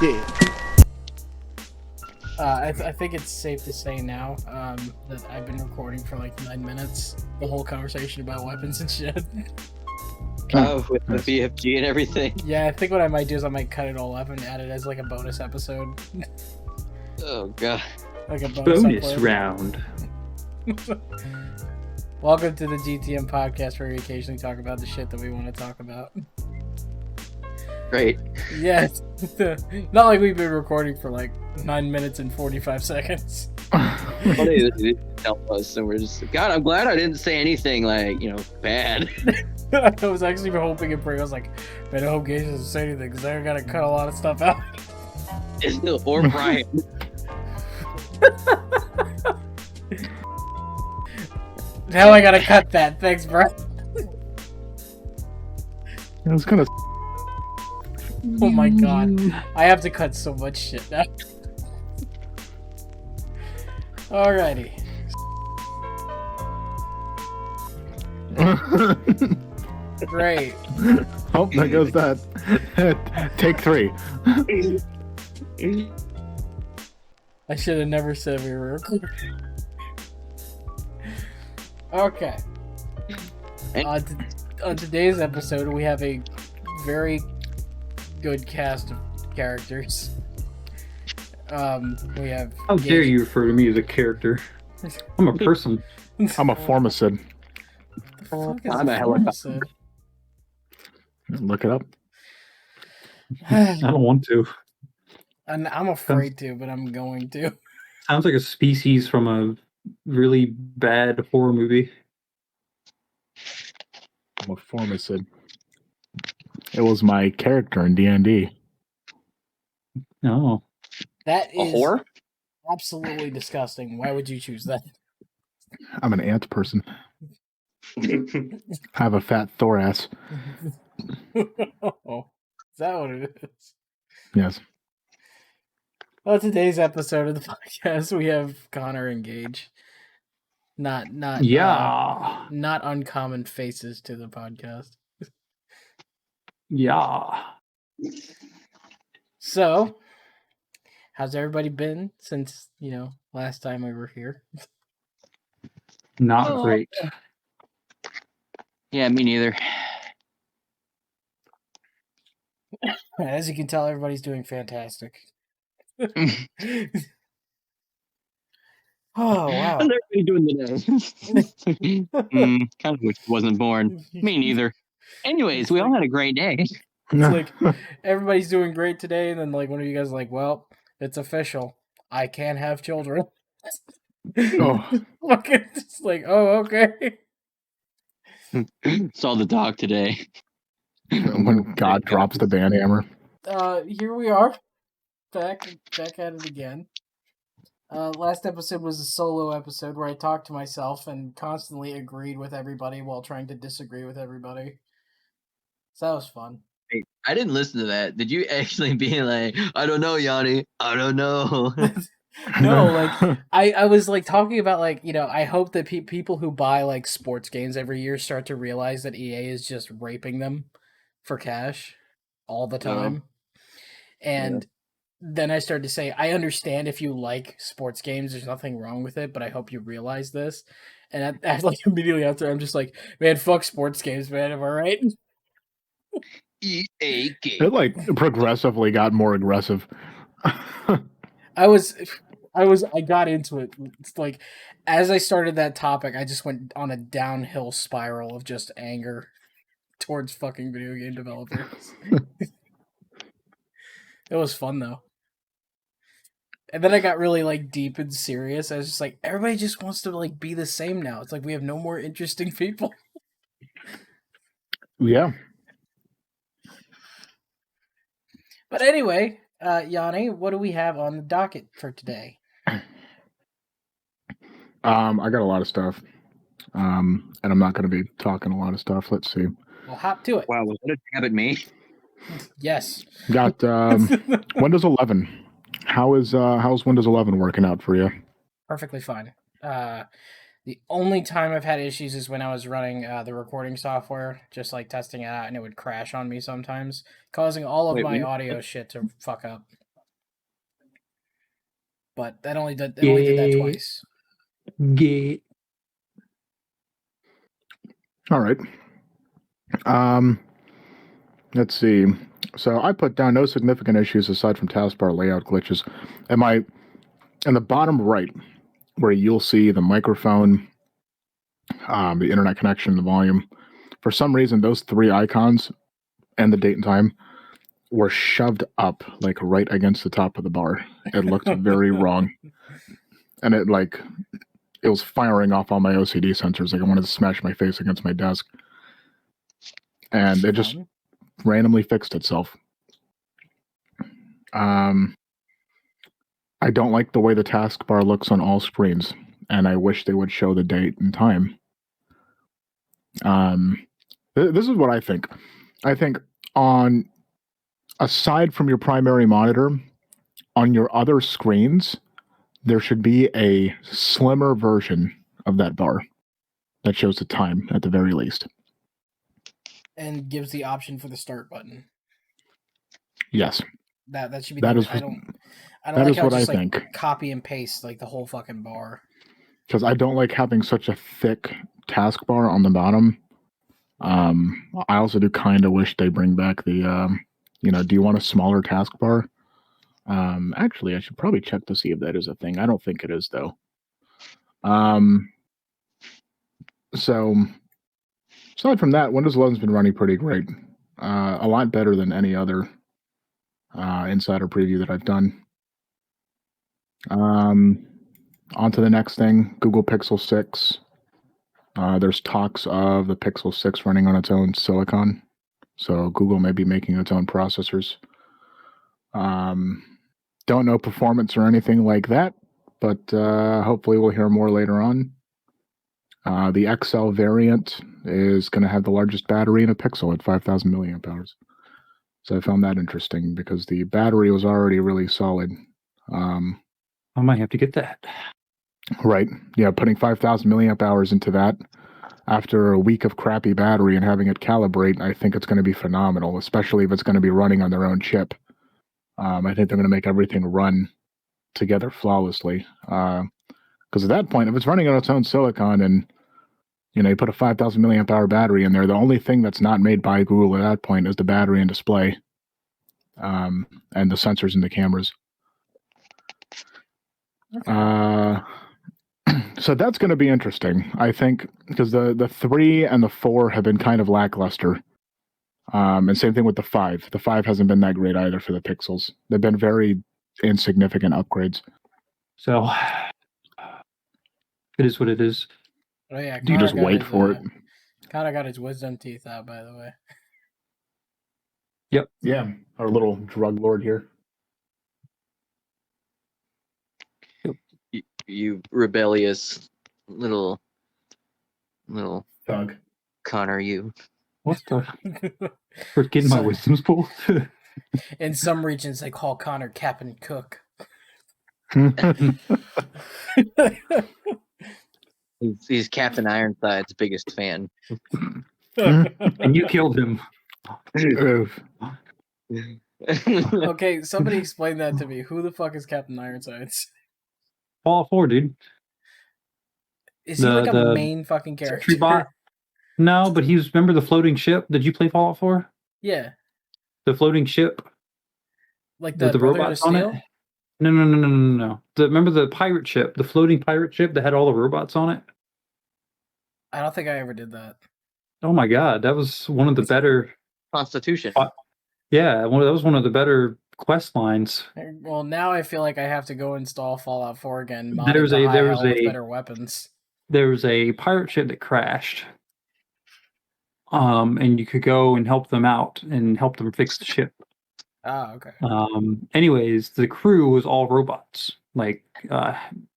Yeah. I think it's safe to say now that I've been recording for like 9 minutes. The whole conversation about weapons and shit. Oh, with the BFG and everything. Yeah, I think what I might do is I might cut it all up and add it as like a bonus episode. Oh god. Like a Bonus upload. round. Welcome to the GTM Podcast, where we occasionally talk about the shit that we want to talk about. Great. Yes. Not like we've been recording for like 9 minutes and 45 seconds. Funny, they tell us, and we're just, God, I'm glad I didn't say anything like, bad. I was actually hoping and praying. I was like, man, I hope Gage doesn't say anything because I gotta cut a lot of stuff out. Or Brian. Now I gotta cut that. Thanks, bro. I was gonna. Oh my god. I have to cut so much shit now. Alrighty. Great. Oh, there goes that. Take 3. I should have never said we were recording. Okay. On today's episode, we have a very good cast of characters. We have. How dare you refer to me as a character? I'm a person. I'm a formicid. I'm a helicopter. Look it up. I don't want to. And I'm afraid to, but I'm going to. Sounds like a species from a really bad horror movie. I'm a formicid. It was my character in D&D. No. That A is whore? absolutely disgusting. Why would you choose that? I'm an ant person. I have a fat thorax. Oh, is that what it is? Yes. Well, today's episode of the podcast, we have Connor and Gage. Not uncommon faces to the podcast. Yeah. So, how's everybody been since, last time we were here? Not great. Yeah, me neither. As you can tell, everybody's doing fantastic. Oh, wow. How's everybody doing today? Kind of wish I wasn't born. Me neither. Anyways, we all had a great day. It's like, everybody's doing great today, and then like one of you guys is like, well, it's official. I can't have children. Oh. It's like, oh, okay. Saw the dog today. When God drops the band hammer. Here we are. Back at it again. Last episode was a solo episode where I talked to myself and constantly agreed with everybody while trying to disagree with everybody. So that was fun. Hey, I didn't listen to that. Did you actually be like, I don't know, Yanni. I don't know. No, like I was like talking about like, I hope that people who buy like sports games every year start to realize that EA is just raping them for cash all the time. And then I started to say, I understand if you like sports games, there's nothing wrong with it, but I hope you realize this. And I like immediately after, I'm just like, man, fuck sports games, man. Am I right? EA game. It like progressively got more aggressive. I got into it. It's like, as I started that topic, I just went on a downhill spiral of just anger towards fucking video game developers. It was fun though. And then I got really like deep and serious. I was just like, everybody just wants to like be the same now. It's like we have no more interesting people. Yeah. But anyway, Yanni, what do we have on the docket for today? I got a lot of stuff. And I'm not going to be talking a lot of stuff. Let's see. Well, hop to it. Wow, was that a jab at me? Yes. Got Windows 11. How's Windows 11 working out for you? Perfectly fine. The only time I've had issues is when I was running the recording software, just like testing it out, and it would crash on me sometimes, causing all of my audio shit to fuck up. but it only did that twice. Yeah. All right. Let's see. So I put down no significant issues aside from taskbar layout glitches. In the bottom right, where you'll see the microphone, the internet connection, the volume. For some reason, those three icons and the date and time were shoved up like right against the top of the bar. It looked very wrong. And it was firing off all my OCD sensors. Like I wanted to smash my face against my desk. And it just randomly fixed itself. I don't like the way the taskbar looks on all screens, and I wish they would show the date and time. This is what I think. I think aside from your primary monitor, on your other screens, there should be a slimmer version of that bar that shows the time at the very least. And gives the option for the start button. Yes. That should be. That is. I don't That like is how what it's I just, think. Copy and paste like the whole fucking bar. Because I don't like having such a thick taskbar on the bottom. I also do kind of wish they bring back the, do you want a smaller taskbar? Actually, I should probably check to see if that is a thing. I don't think it is, though. So, aside from that, Windows 11's been running pretty great. A lot better than any other insider preview that I've done. On to the next thing, Google Pixel 6. There's talks of the Pixel 6 running on its own silicon. So Google may be making its own processors. Don't know performance or anything like that, but hopefully we'll hear more later on. The XL variant is going to have the largest battery in a Pixel at 5,000 milliamp hours. So I found that interesting because the battery was already really solid. I might have to get that. Right. Yeah, putting 5,000 milliamp hours into that after a week of crappy battery and having it calibrate, I think it's going to be phenomenal, especially if it's going to be running on their own chip. I think they're going to make everything run together flawlessly. Because at that point, if it's running on its own silicon and you put a 5,000 milliamp hour battery in there, the only thing that's not made by Google at that point is the battery and display, and the sensors and the cameras. So that's going to be interesting, I think, because the 3 and the 4 have been kind of lackluster. And same thing with the 5. The 5 hasn't been that great either for the Pixels. They've been very insignificant upgrades. So it is what it is. Oh yeah, You just wait for it. Connor got his wisdom teeth out, by the way. Yep. Yeah, our little drug lord here. You rebellious little Thug. Connor, you. What the? For getting my wisdom's pulled? In some regions, they call Connor Captain Cook. He's Captain Ironside's biggest fan. And you killed him. Okay, somebody explain that to me. Who the fuck is Captain Ironsides? Fallout 4, dude. Is he like a main fucking character? Bot? No, but remember the floating ship? Did you play Fallout 4? Yeah. The floating ship? Like the robots on it? No. Remember the pirate ship? The floating pirate ship that had all the robots on it? I don't think I ever did that. Oh my god, that was one of the better... Constitution. Yeah, that was one of the better quest lines. Well, now I feel like I have to go install Fallout 4 again. There was better weapons. There was a pirate ship that crashed. And you could go and help them out and help them fix the ship. Ah, okay. Anyways, the crew was all robots. Like,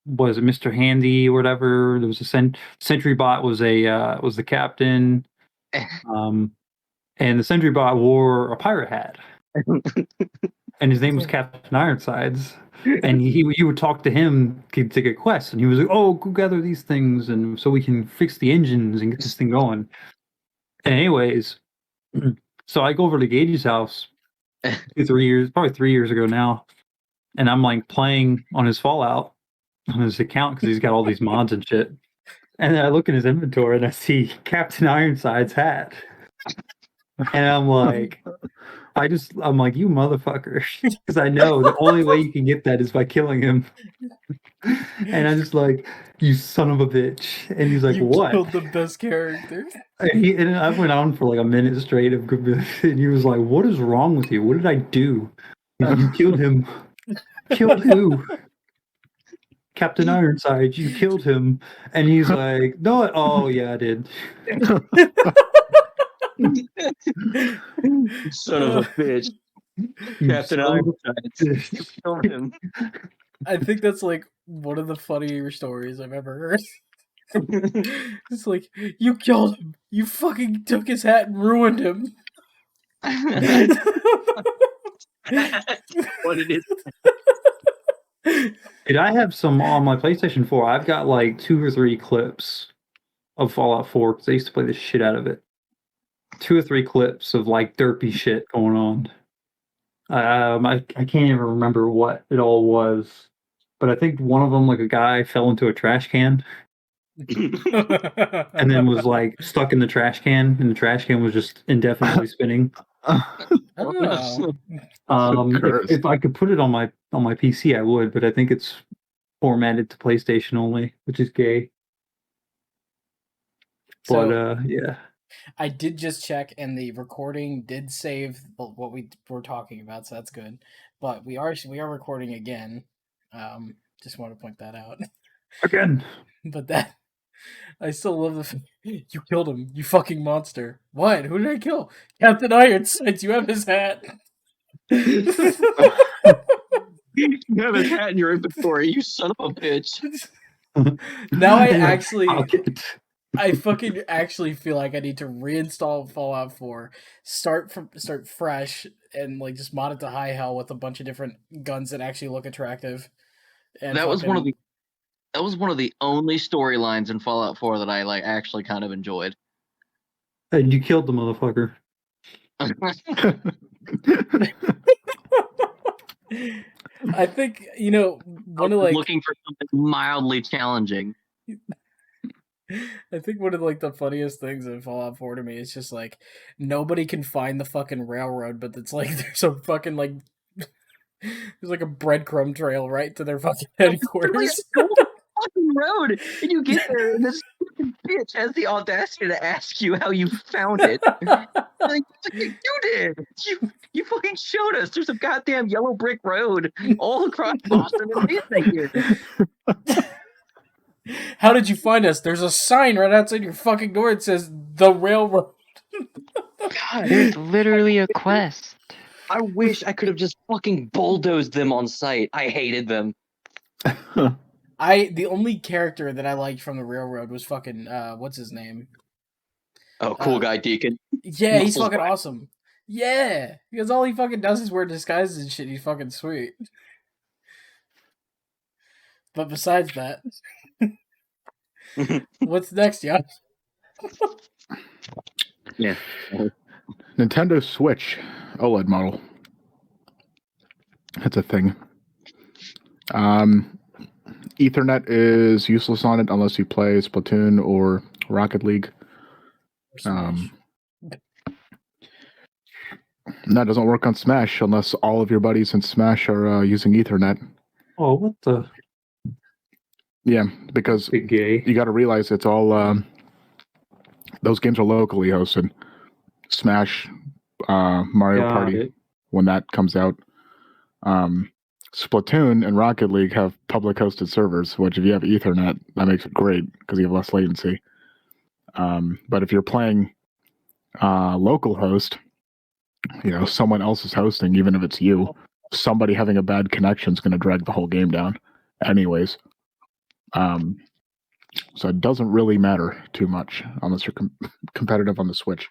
was it Mr. Handy or whatever? There was a Sentry Bot was the captain. And the Sentry Bot wore a pirate hat. And his name was Captain Ironsides. And you would talk to him to get quests, and he was like, "Oh, go gather these things, and so we can fix the engines and get this thing going." And anyways, so I go over to Gage's house probably 3 years ago now, and I'm like playing on his Fallout on his account because he's got all these mods and shit. And then I look in his inventory and I see Captain Ironside's hat. And I'm like, you motherfucker. Because I know the only way you can get that is by killing him. And I'm just like, you son of a bitch. And he's like, you what? killed the best character. And I went on for like a minute straight of and he was like, what is wrong with you? What did I do? You killed him. Killed who? Captain Ironside, you killed him. And he's like, no, oh yeah, I did. Son of a bitch. Captain Ironside, you killed him. I think that's like one of the funnier stories I've ever heard. It's like, you killed him. You fucking took his hat and ruined him. What it is. Dude, I have some on my PlayStation 4. I've got like 2 or 3 clips of Fallout 4 because I used to play the shit out of it. 2 or 3 clips of like derpy shit going on. I can't even remember what it all was, but I think one of them, like a guy fell into a trash can and then was like stuck in the trash can, and the trash can was just indefinitely spinning. Oh. If I could put it on my PC, I would, but I think it's formatted to PlayStation only, which is gay. But yeah. I did just check, and the recording did save what we were talking about, so that's good. But we are recording again. Just want to point that out Again. But that I still love you killed him, you fucking monster. What? Who did I kill? Captain Ironside. You have his hat. You have his hat in your inventory, you son of a bitch. Now I fucking actually feel like I need to reinstall Fallout 4, start fresh, and like just mod it to high hell with a bunch of different guns that actually look attractive. And that was one of the only storylines in Fallout 4 that I like actually kind of enjoyed. And you killed the motherfucker. I think looking for something mildly challenging. I think one of like the funniest things in Fallout 4 to me is just like nobody can find the fucking railroad, but it's like there's a fucking like there's like a breadcrumb trail right to their fucking headquarters. Fucking road, and you get there, and this fucking bitch has the audacity to ask you how you found it. Like you did. You fucking showed us. There's a goddamn yellow brick road all across Boston and here. How did you find us? There's a sign right outside your fucking door that says the railroad. God, there's literally a quest. I wish I could have just fucking bulldozed them on sight. I hated them. The only character that I liked from the railroad was fucking what's his name? Oh, cool guy Deacon. Yeah, he's fucking awesome. Yeah, because all he fucking does is wear disguises and shit. He's fucking sweet. But besides that, what's next, Jan? Yeah. Nintendo Switch OLED model. That's a thing. Ethernet is useless on it unless you play Splatoon or Rocket League. That doesn't work on Smash unless all of your buddies in Smash are using Ethernet. Oh, what the? Yeah, because Big gay. you got to realize it's all those games are locally hosted. Smash, Mario Party, when that comes out. Splatoon and Rocket League have public hosted servers, which if you have Ethernet, that makes it great because you have less latency. But if you're playing local host, someone else is hosting, even if it's you, somebody having a bad connection is going to drag the whole game down anyways. So it doesn't really matter too much unless you're competitive on the Switch.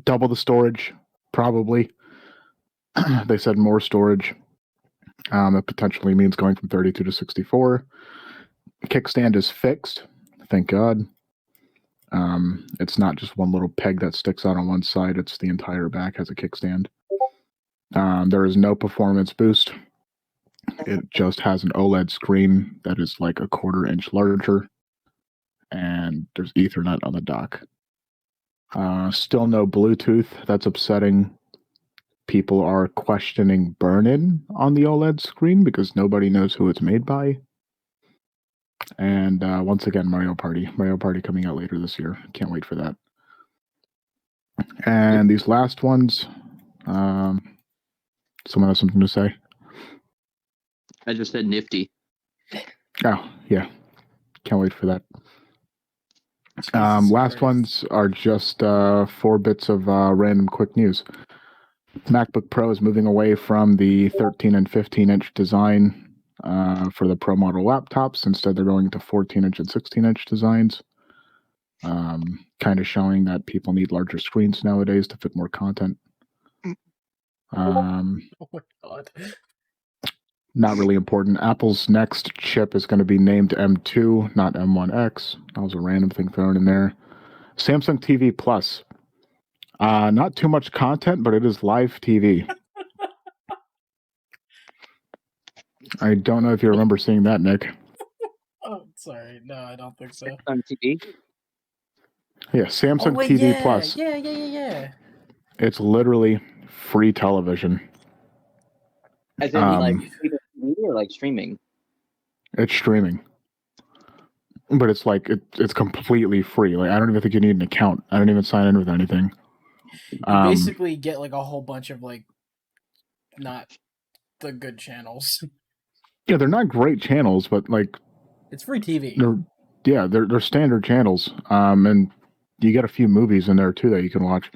Double the storage, probably. They said more storage. That potentially means going from 32 to 64. Kickstand is fixed, thank God. It's not just one little peg that sticks out on one side. It's the entire back has a kickstand. There is no performance boost. It just has an OLED screen that is like a 1/4 inch larger, and there's Ethernet on the dock. Still no Bluetooth. That's upsetting. People are questioning burn-in on the OLED screen because nobody knows who it's made by. And once again, Mario Party. Mario Party coming out later this year. Can't wait for that. And these last ones, someone has something to say? I just said nifty. Oh, yeah. Can't wait for that. Jesus Last Christ. ones are just 4 bits of random quick news. MacBook Pro is moving away from the 13 and 15-inch design for the Pro model laptops. Instead, they're going to 14-inch and 16-inch designs, kind of showing that people need larger screens nowadays to fit more content. Oh my god. Not really important. Apple's next chip is going to be named M2, not M1X. That was a random thing thrown in there. Samsung TV Plus. Not too much content, but it is live TV. I don't know if you remember seeing that, Nick. Oh, sorry. No, I don't think so. On TV? Yeah, Samsung wait, TV yeah. Plus. Yeah. It's literally free television. As in, like, TV or like streaming? It's streaming. But it's like, it's completely free. Like, I don't even think you need an account. I don't even sign in with anything. You basically get like a whole bunch of like not the good channels. Yeah, they're not great channels, but like It's free TV. they're standard channels. And you get a few movies in there too that you can watch.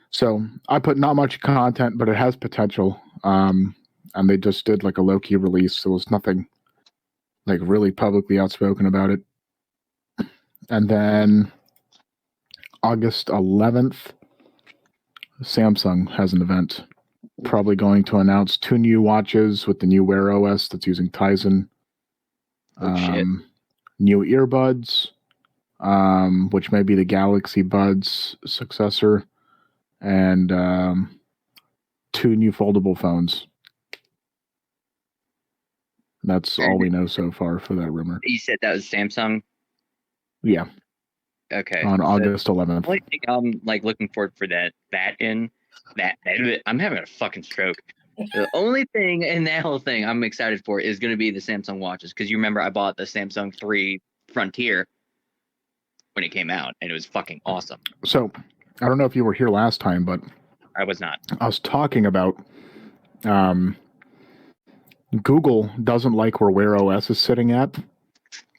So I put not much content, but it has potential. And they just did like a low-key release. There was nothing like really publicly outspoken about it. And then August 11th, Samsung has an event. Probably going to announce 2 new watches with the new Wear OS that's using Tizen. Shit. New earbuds, which may be the Galaxy Buds successor, and 2 new foldable phones. That's all we know so far for that rumor. You said that was Samsung? Yeah, Okay. on so August the 11th. only thing I'm like looking forward for that I'm having a fucking stroke. The only thing in that whole thing I'm excited for is going to be the Samsung watches, because you remember I bought the Samsung 3 Frontier when it came out, and it was fucking awesome. So, I don't know if you were here last time, but I was not. I was talking about Google doesn't like where Wear OS is sitting at,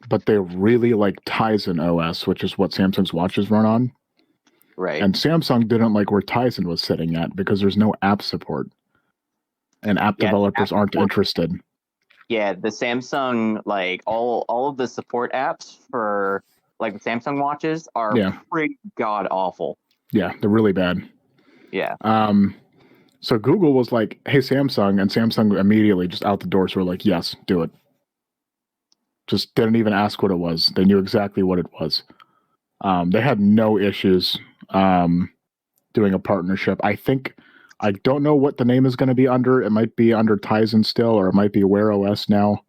but they really like Tizen OS, which is what Samsung's watches run on. Right. And Samsung didn't like where Tizen was sitting at because there's no app support. And app developers aren't interested. Yeah, the Samsung, like all of the support apps for like the Samsung watches are pretty god awful. Yeah, they're really bad. Yeah. So Google was like, hey, Samsung, and Samsung immediately just out the door. So we're like, yes, do it. Just didn't even ask what it was. They knew exactly what it was. They had no issues doing a partnership. I don't know what the name is going to be under. It might be under Tizen still, or it might be Wear OS now.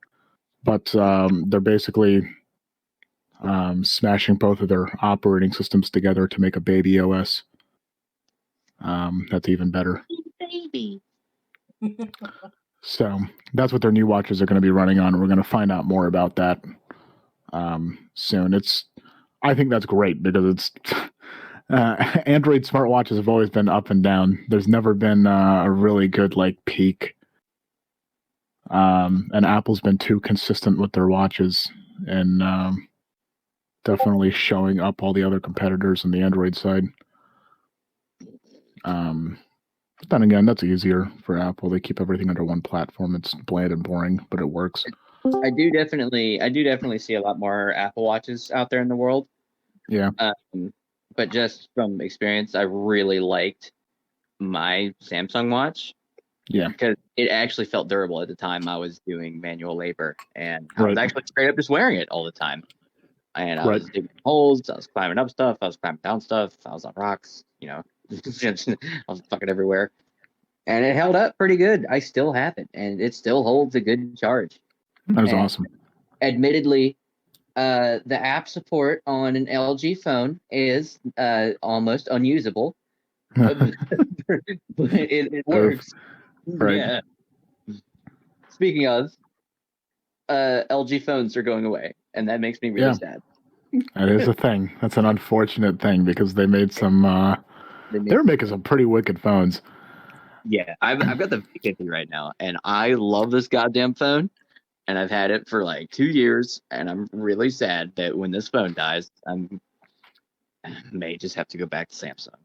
But they're basically smashing both of their operating systems together to make a baby OS. That's even better. Baby. So that's what their new watches are going to be running on. We're going to find out more about that soon. I think that's great because it's Android smartwatches have always been up and down. There's never been a really good like peak. And Apple's been too consistent with their watches and definitely showing up all the other competitors on the Android side. But then again, that's easier for Apple. They keep everything under one platform. It's bland and boring, but it works. I do definitely see a lot more Apple Watches out there in the world. Yeah. But just from experience, I really liked my Samsung watch. Yeah. Because it actually felt durable at the time I was doing manual labor, and I was actually straight up just wearing it all the time. And I was digging holes, I was climbing up stuff, I was climbing down stuff, I was on rocks, I was fucking everywhere. and it held up pretty good. I still have it, and it still holds a good charge. That was And awesome. Admittedly, the app support on an LG phone is almost unusable, but it works. Right. Yeah. Speaking of, LG phones are going away, and that makes me really sad. That is a thing. That's an unfortunate thing because they made some. They were making some pretty wicked phones. Yeah, I've got the V50 right now, and I love this goddamn phone. And I've had it for like 2 years, and I'm really sad that when this phone dies, I may just have to go back to Samsung.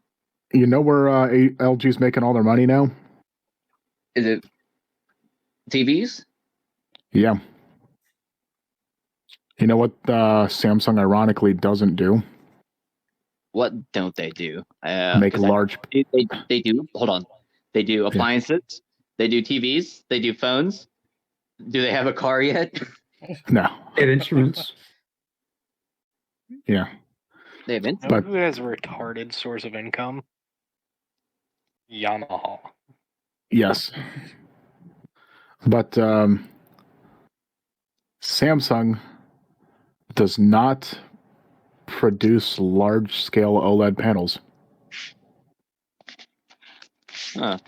You know where LG's making all their money now? Is it TVs? Yeah. You know what Samsung ironically doesn't do? What don't they do? Make large. They do. Hold on. They do appliances. They do TVs. They do phones. Do they have a car yet? No. They have instruments. Yeah. They have You instruments. know who has a retarded source of income? Yamaha. Yes. But Samsung does not produce large-scale OLED panels. Huh.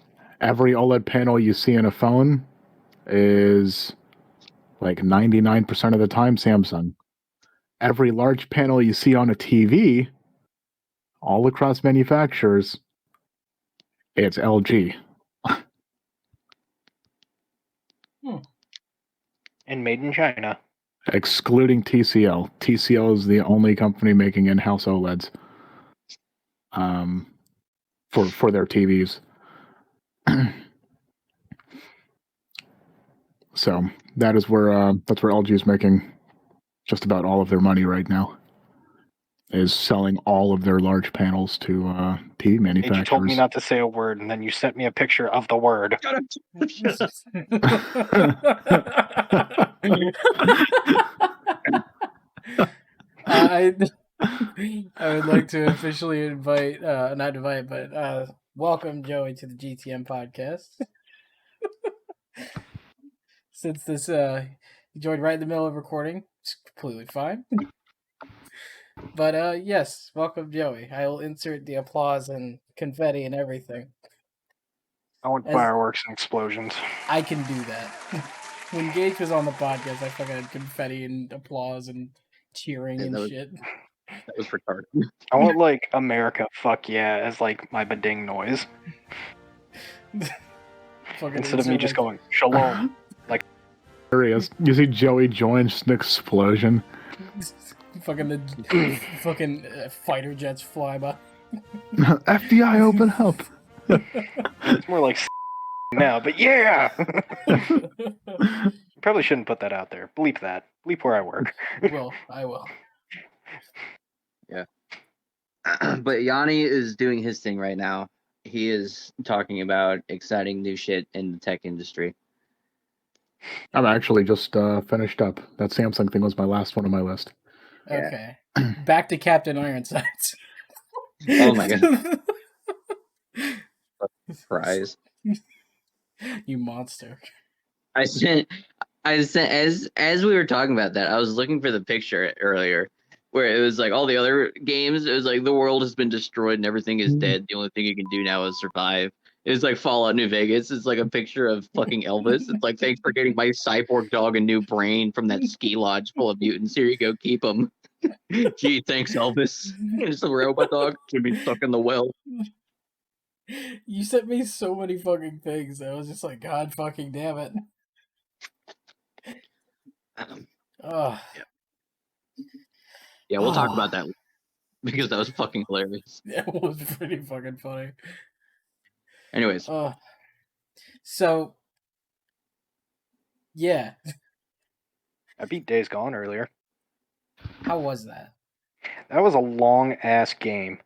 Every OLED panel you see in a phone is like 99% of the time Samsung. Every large panel you see on a TV, all across manufacturers, it's LG. And made in China. Excluding TCL. TCL is the only company making in-house OLEDs for their TVs. So that's where LG is making just about all of their money right now. Is selling all of their large panels to TV manufacturers. You told me not to say a word, and then you sent me a picture of the word. I would like to officially invite, not invite, but welcome Joey to the GTM Podcast. Since this, he joined right in the middle of recording, it's completely fine. But yes, welcome Joey. I will insert the applause and confetti and everything. I want fireworks and explosions. I can do that. When Gage was on the podcast, I fucking had confetti and applause and cheering and shit. That was retarded. I want like America, fuck yeah, as like my beding noise. Instead of me just going shalom. Like there he is. You see Joey join just an explosion. Fucking the fucking fighter jets fly by. FBI, open up. It's more like now, but yeah. Probably shouldn't put that out there. Bleep that. Bleep where I work. I will. Yeah. But Yanni is doing his thing right now. He is talking about exciting new shit in the tech industry. I'm actually just finished up. That Samsung thing was my last one on my list. Okay. Back to Captain Ironsides. Oh my god. Surprise. You monster. I sent as we were talking about that, I was looking for the picture earlier where it was like all the other games, it was like the world has been destroyed and everything is dead. The only thing you can do now is survive. It was like Fallout New Vegas. It's like a picture of fucking Elvis. It's like, thanks for getting my cyborg dog a new brain from that ski lodge full of mutants. Here you go, keep him. Gee, thanks, Elvis. It's a robot dog to be stuck in the well. You sent me so many fucking things. I was just like, God fucking damn it. Yeah, we'll talk about that because that was fucking hilarious. It was pretty fucking funny. Anyways. So, yeah. I beat Days Gone earlier. How was that? That was a long-ass game.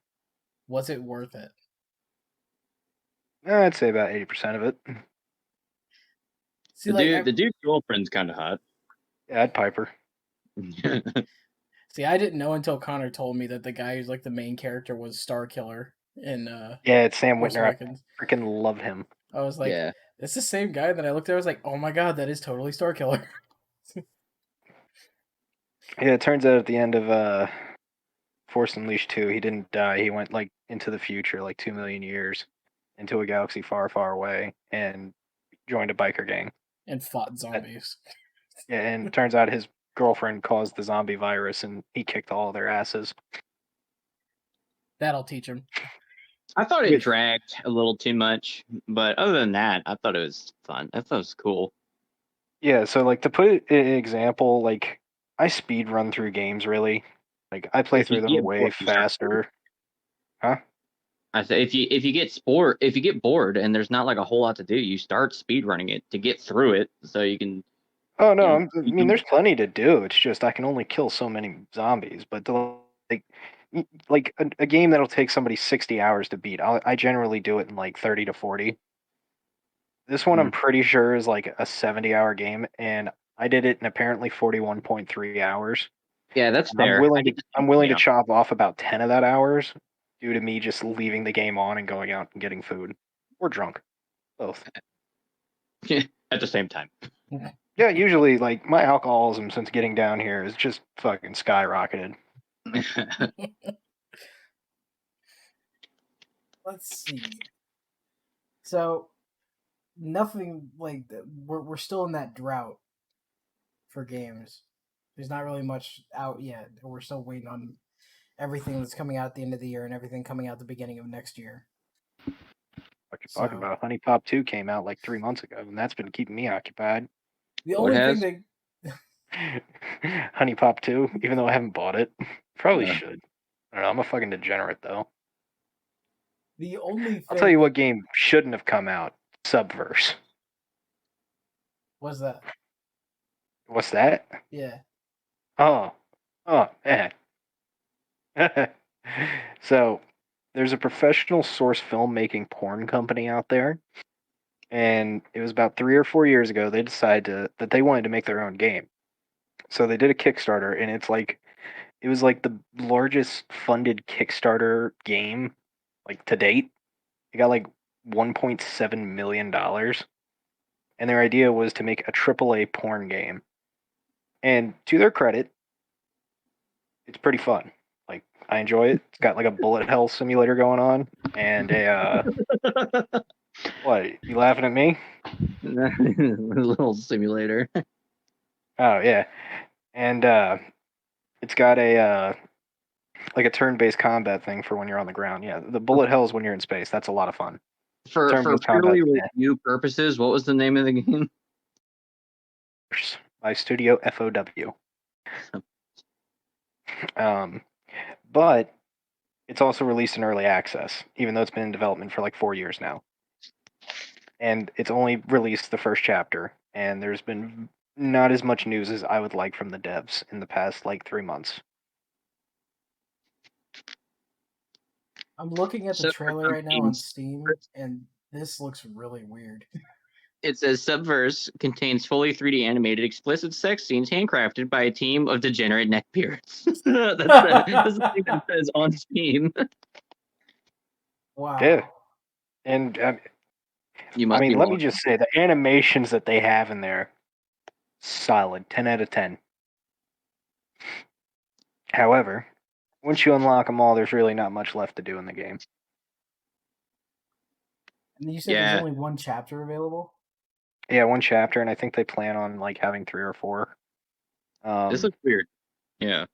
Was it worth it? I'd say about 80% of it. See, the dude's girlfriend's kind of hot. Yeah, I'd pipe her. See, I didn't know until Connor told me that the guy who's like the main character was Star Killer in yeah, it's Sam Force Whitner. Awakens. I freaking love him. I was like, Yeah. it's the same guy. Then I looked at it, I was like, oh my god, that is totally Starkiller. Yeah, it turns out at the end of Force Unleashed 2, he didn't die. He went like into the future, like 2 million years, into a galaxy far, far away, and joined a biker gang. And fought zombies. Yeah, and it turns out his girlfriend caused the zombie virus, and he kicked all of their asses. That'll teach him. I thought it dragged a little too much, but other than that, I thought it was fun. I thought it was cool. Yeah, so like to put an example, like I speed run through games really. Like I play If you through them get way bored, you start faster. Huh? I say if you get bored and there's not like a whole lot to do, you start speed running it to get through it so you can. Oh no, You know, I mean there's plenty to do. It's just I can only kill so many zombies. But like a game that'll take somebody 60 hours to beat, I generally do it in like 30 to 40. This one I'm pretty sure is like a 70-hour game, and I did it in apparently 41.3 hours. Yeah, that's And fair. I'm willing to chop off about 10 of that hours due to me just leaving the game on and going out and getting food or drunk, both. At the same time. Yeah, usually like my alcoholism since getting down here is just fucking skyrocketed. Let's see. So, nothing like we're still in that drought for games. There's not really much out yet. We're still waiting on everything that's coming out at the end of the year and everything coming out at the beginning of next year. Talking about Honey Pop 2 came out like 3 months ago, and that's been keeping me occupied. The only thing that Honey Pop 2, even though I haven't bought it. Probably should. I don't know, I'm a fucking degenerate though. The only thing I'll tell you what game shouldn't have come out. Subverse. What's that? What's that? Yeah. Oh, man. So, there's a professional source filmmaking porn company out there, and it was about 3 or 4 years ago they decided that they wanted to make their own game. So they did a Kickstarter, and it was like the largest funded Kickstarter game like to date. It got like $1.7 million, and their idea was to make a AAA porn game. And to their credit, it's pretty fun. Like I enjoy it. It's got like a bullet hell simulator going on, and a what? You laughing at me? A little simulator. Oh yeah, and it's got a like a turn-based combat thing for when you're on the ground. Yeah, the bullet hell is when you're in space. That's a lot of fun. For Turn-based purely combat, review purposes, what was the name of the game? by Studio FOW. But it's also released in early access, even though it's been in development for like 4 years now. And it's only released the first chapter, and there's been not as much news as I would like from the devs in the past like 3 months. I'm looking at the trailer right now on Steam, and this looks really weird. It says Subverse contains fully 3D animated explicit sex scenes handcrafted by a team of degenerate neckbeards. That's the thing that it says on Steam. Wow. Yeah. And Let me just say the animations that they have in there, solid, 10 out of 10. However, once you unlock them all, there's really not much left to do in the game. And you said there's only one chapter available? Yeah, one chapter, and I think they plan on like having 3 or 4. This looks weird. Yeah.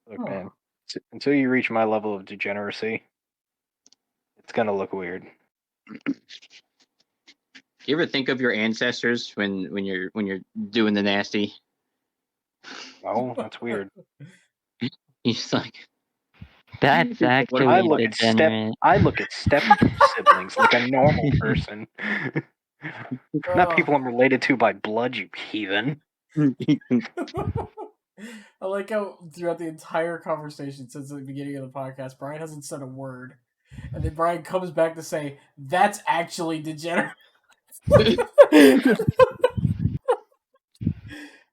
Look, man, until you reach my level of degeneracy, it's gonna look weird. You ever think of your ancestors when you're doing the nasty? Oh, that's weird. He's like, That's actually I look degenerate. at step siblings like a normal person. Not people I'm related to by blood, you heathen. I like how throughout the entire conversation since the beginning of the podcast, Brian hasn't said a word. And then Brian comes back to say, that's actually degenerate.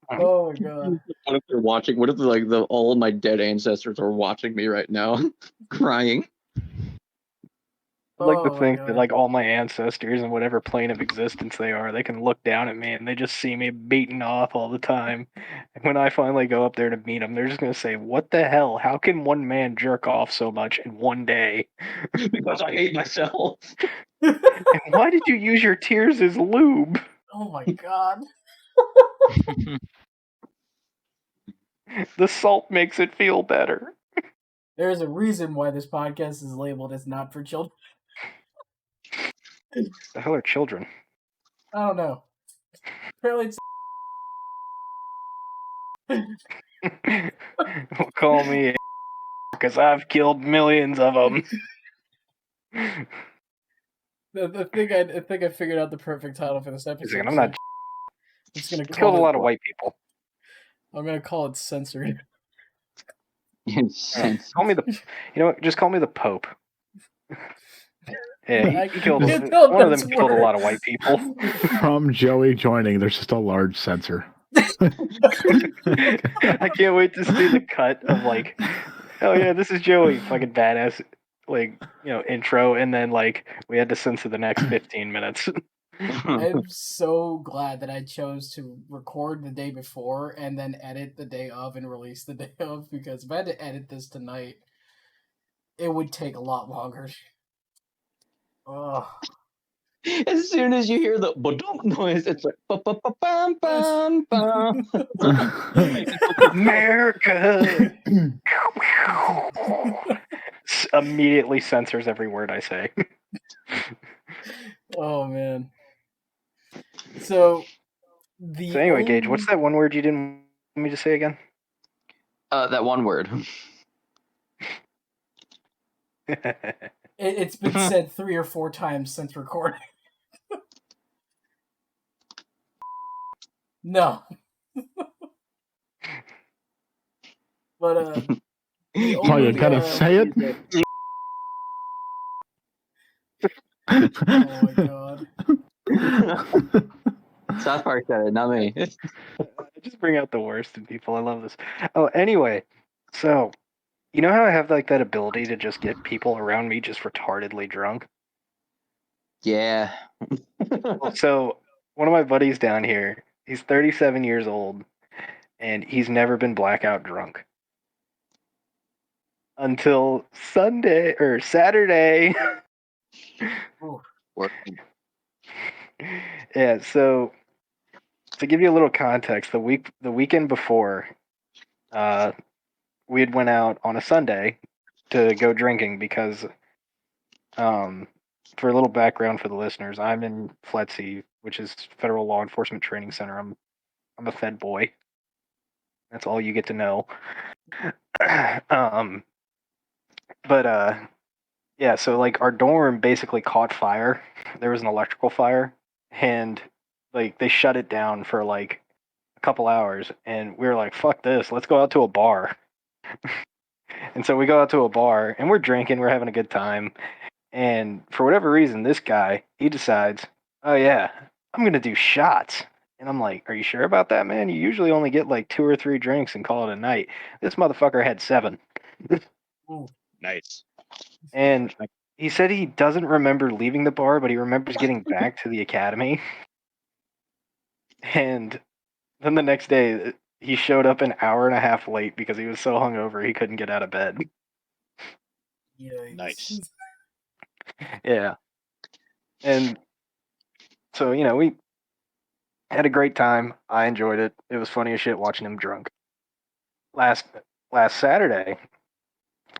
Oh my god. What if they're watching? What if all of my dead ancestors are watching me right now, crying? I'd like to Oh my think that God. like all my ancestors and whatever plane of existence they are, they can look down at me and they just see me beaten off all the time. And when I finally go up there to meet them, they're just gonna say, "What the hell? How can one man jerk off so much in one day? Because I hate myself. And why did you use your tears as lube?" Oh my God. The salt makes it feel better. There is a reason why this podcast is labeled as not for children. The hell are children? I don't know. Apparently Well, call me because I've killed millions of them. I think I figured out the perfect title for this episode. I'm not. I'm just gonna I've call killed a it. lot of white people. I'm gonna call it censoring. Call me the. You know what? Just call me the Pope. Yeah, he killed. One of them killed a lot of white people. From Joey joining, there's just a large censor. I can't wait to see the cut of like, oh yeah, this is Joey, fucking badass, like, intro, and then like we had to censor the next 15 minutes. I'm so glad that I chose to record the day before and then edit the day of and release the day of, because if I had to edit this tonight, it would take a lot longer. Oh. As soon as you hear the ba-dum noise, it's like ba-ba-ba-bam-bam-bam. America immediately censors every word I say. Oh man. So anyway, Gage, what's that one word you didn't want me to say again? That one word. It's been said 3 or 4 times since recording. No. But Oh, you're gonna say it? Oh my God. South Park said it, not me. I just bring out the worst in people. I love this. Oh, anyway, so you know how I have like that ability to just get people around me just retardedly drunk? Yeah. So one of my buddies down here, he's 37 years old, and he's never been blackout drunk until Sunday or Saturday. Working. Yeah, so to give you a little context, the weekend before, we had went out on a Sunday to go drinking because, for a little background for the listeners, I'm in FLETC, which is Federal Law Enforcement Training Center. I'm a Fed boy. That's all you get to know. Yeah, so like our dorm basically caught fire. There was an electrical fire, and like they shut it down for like a couple hours, and we were like, fuck this, let's go out to a bar. And so we go out to a bar and we're drinking, we're having a good time. And for whatever reason, this guy, he decides, oh yeah, I'm gonna do shots. And I'm like, are you sure about that, man? You usually only get like 2 or 3 drinks and call it a night. This motherfucker had 7. Nice. And he said he doesn't remember leaving the bar, but he remembers getting back to the academy. And then the next day, he showed up an hour and a half late because he was so hungover he couldn't get out of bed. Yikes. Nice. Yeah. And so, we had a great time. I enjoyed it. It was funny as shit watching him drunk. Last Saturday,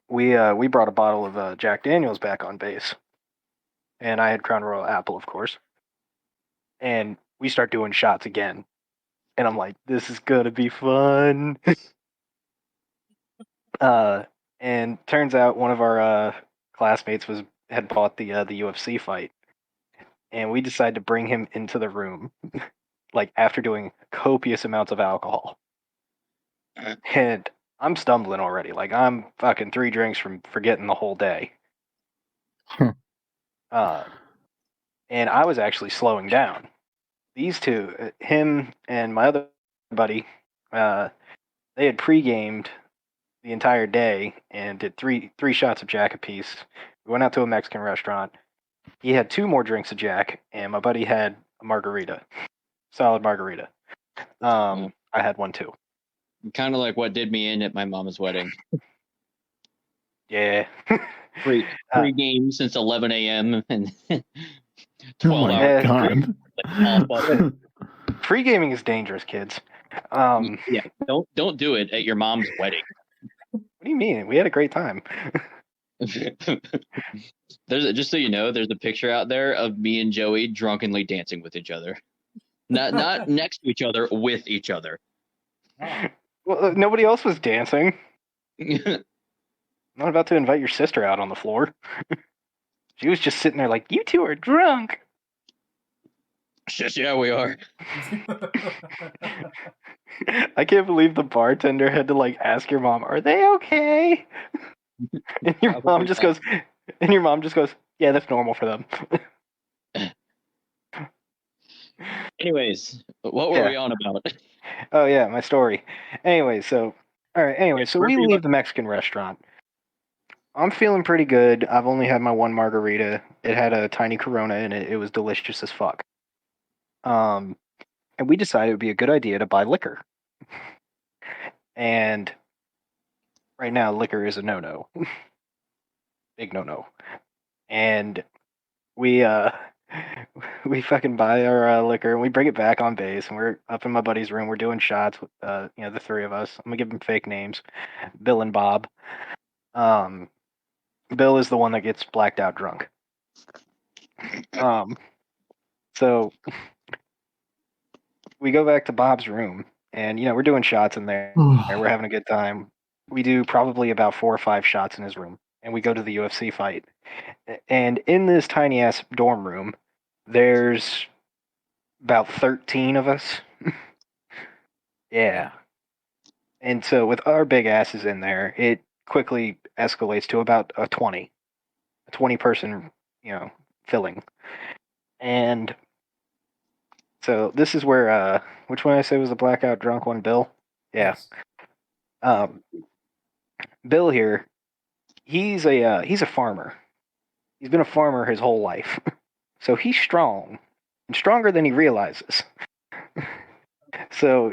we brought a bottle of Jack Daniels back on base. And I had Crown Royal Apple, of course. And we start doing shots again. And I'm like, this is gonna be fun. And turns out one of our classmates had bought the UFC fight. And we decided to bring him into the room, like after doing copious amounts of alcohol. And I'm stumbling already. Like I'm fucking 3 drinks from forgetting the whole day. And I was actually slowing down. These two, him and my other buddy, they had pre-gamed the entire day and did three shots of Jack apiece. We went out to a Mexican restaurant, He had 2 more drinks of Jack, and my buddy had a margarita, solid margarita. I had one too. Kind of like what did me in at my mama's wedding. Yeah. Free game since 11 a.m. and 12 Oh my hours. god. Pre-gaming is dangerous, kids. Yeah, don't do it at your mom's wedding. What do you mean? We had a great time. There's just so you know, there's a picture out there of me and Joey drunkenly dancing with each other. Not next to each other, with each other. Well, nobody else was dancing. I'm not about to invite your sister out on the floor. She was just sitting there like, you two are drunk. Just, yeah, we are. I can't believe the bartender had to like ask your mom, "Are they okay?" And your mom just goes, "Yeah, that's normal for them." Anyways, what were we on about? Oh yeah, my story. Anyway, so we leave the Mexican restaurant. I'm feeling pretty good. I've only had my one margarita. It had a tiny Corona in it. It was delicious as fuck. And we decided it would be a good idea to buy liquor. And right now, liquor is a no-no. Big no-no. And we fucking buy our liquor and we bring it back on base, and we're up in my buddy's room. We're doing shots with the 3 of us. I'm gonna give them fake names, Bill and Bob. Bill is the one that gets blacked out drunk. So we go back to Bob's room, and we're doing shots in there. We're having a good time. We do probably about 4 or 5 shots in his room, and we go to the UFC fight. And in this tiny ass dorm room, there's about 13 of us. Yeah. And so with our big asses in there, it quickly escalates to about a 20 person, filling. And so this is where which one I say was the blackout drunk one, Bill? Yeah. Bill here, he's a farmer. He's been a farmer his whole life. So he's strong, and stronger than he realizes. So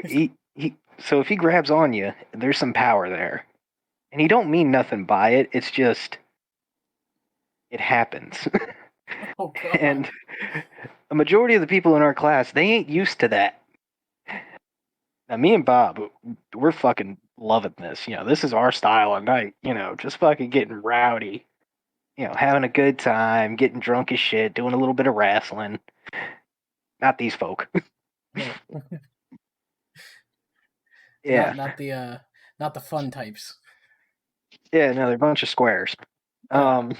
so if he grabs on you, there's some power there. And he don't mean nothing by it. It's just it happens. Oh, God. And a majority of the people in our class, they ain't used to that. Now, me and Bob, we're fucking loving this. This is our style of night. Just fucking getting rowdy. Having a good time, getting drunk as shit, doing a little bit of wrestling. Not these folk. Yeah. Not the fun types. Yeah, no, they're a bunch of squares. Yeah,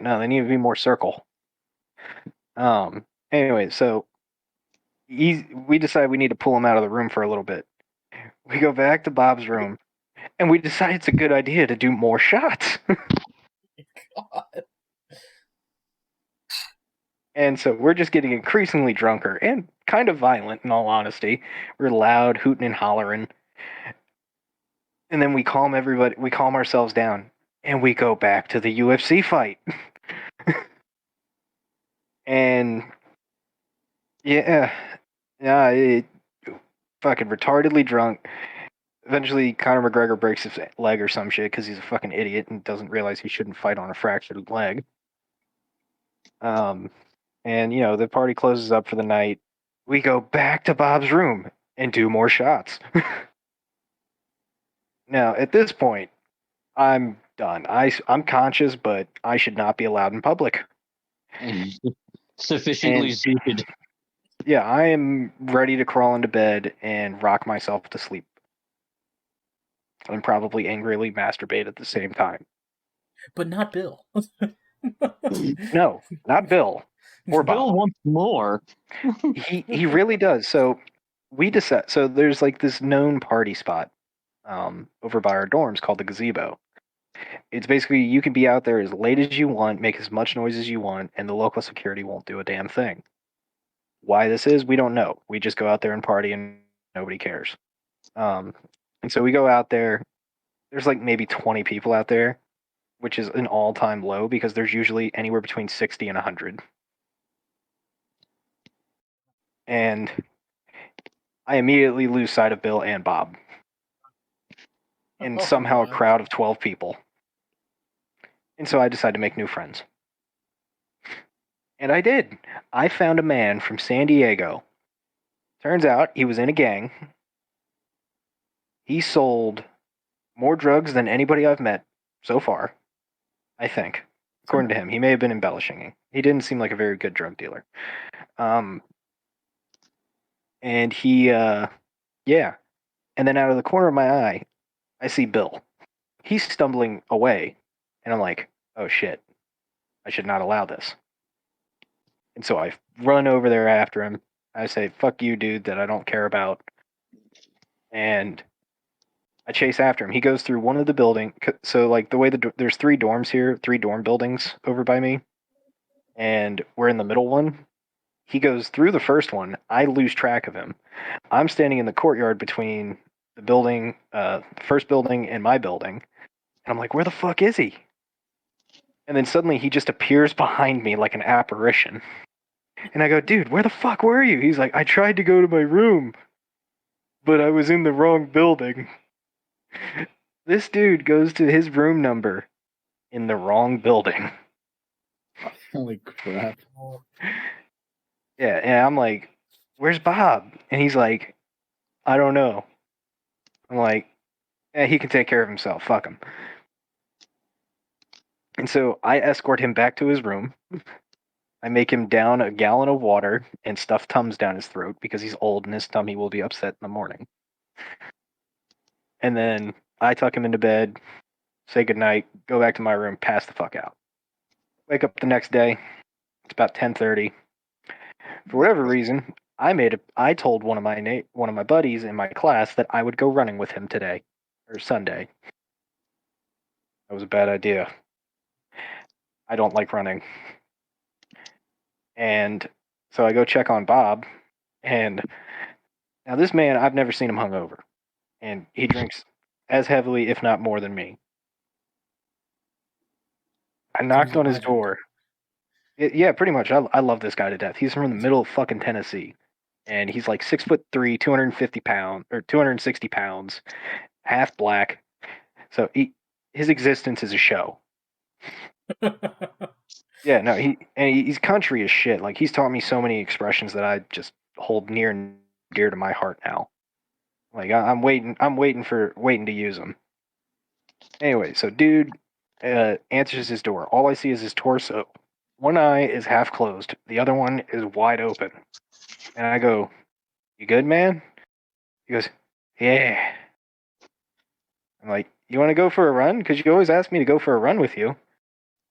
no, they need to be more circle. Anyway, so we decide we need to pull him out of the room for a little bit. We go back to Bob's room, and we decide it's a good idea to do more shots. God. And so we're just getting increasingly drunker and kind of violent, in all honesty. We're loud, hooting and hollering. And then we calm ourselves down, and we go back to the UFC fight. And it fucking retardedly drunk. Eventually, Conor McGregor breaks his leg or some shit because he's a fucking idiot and doesn't realize he shouldn't fight on a fractured leg. And the party closes up for the night. We go back to Bob's room and do more shots. Now, at this point, I'm done. I'm conscious, but I should not be allowed in public. Sufficiently zooted. Yeah, I am ready to crawl into bed and rock myself to sleep. And probably angrily masturbate at the same time. But not Bill. No, not Bill. Or Bob. Bill wants more. He really does. So we decide. So there's like this known party spot over by our dorms called the Gazebo. It's basically you can be out there as late as you want, make as much noise as you want, and the local security won't do a damn thing. Why this is, we don't know. We just go out there and party, and nobody cares. And so we go out there. There's like maybe 20 people out there. which is an all-time low because there's usually anywhere between 60 and 100. And I immediately lose sight of Bill and Bob. And somehow a crowd of 12 people. And so I decided to make new friends. And I did. I found a man from San Diego. Turns out he was in a gang. He sold more drugs than anybody I've met so far, I think. According to him. He may have been embellishing. He didn't seem like a very good drug dealer. And he, yeah. And then out of the corner of my eye, I see Bill. He's stumbling away. And I'm like, oh shit. I should not allow this. And so I run over there after him. I say, fuck you, dude, that I don't care about. And I chase after him. He goes through one of the buildings. So, like, the way there's 3 dorms here, 3 dorm buildings over by me. And we're in the middle one. He goes through the first one. I lose track of him. I'm standing in the courtyard between the building, first building and my building. And I'm like, where the fuck is he? And then suddenly he just appears behind me like an apparition. And I go, dude, where the fuck were you? He's like, I tried to go to my room, but I was in the wrong building. This dude goes to his room number in the wrong building. Holy crap. Yeah, and I'm like, where's Bob? And he's like, I don't know. I'm like, he can take care of himself. Fuck him. And so I escort him back to his room. I make him down a gallon of water and stuff Tums down his throat because he's old and his tummy will be upset in the morning. And then I tuck him into bed, say goodnight, go back to my room, pass the fuck out. Wake up the next day. It's about 10:30. For whatever reason, I told one of my buddies in my class that I would go running with him today or Sunday. That was a bad idea. I don't like running. And so I go check on Bob, and now this man, I've never seen him hungover, and he drinks as heavily, if not more, than me. I knocked on his door. Yeah, pretty much. I love this guy to death. He's from the middle of fucking Tennessee, and he's like 6'3", 250 pounds or 260 pounds, half black. So his existence is a show. Yeah, no, he's country as shit. Like, he's taught me so many expressions that I just hold near and dear to my heart now. Like, I'm waiting to use them. Anyway, so dude answers his door. All I see is his torso. One eye is half closed. The other one is wide open. And I go, you good, man? He goes, yeah. I'm like, you want to go for a run? Because you always ask me to go for a run with you.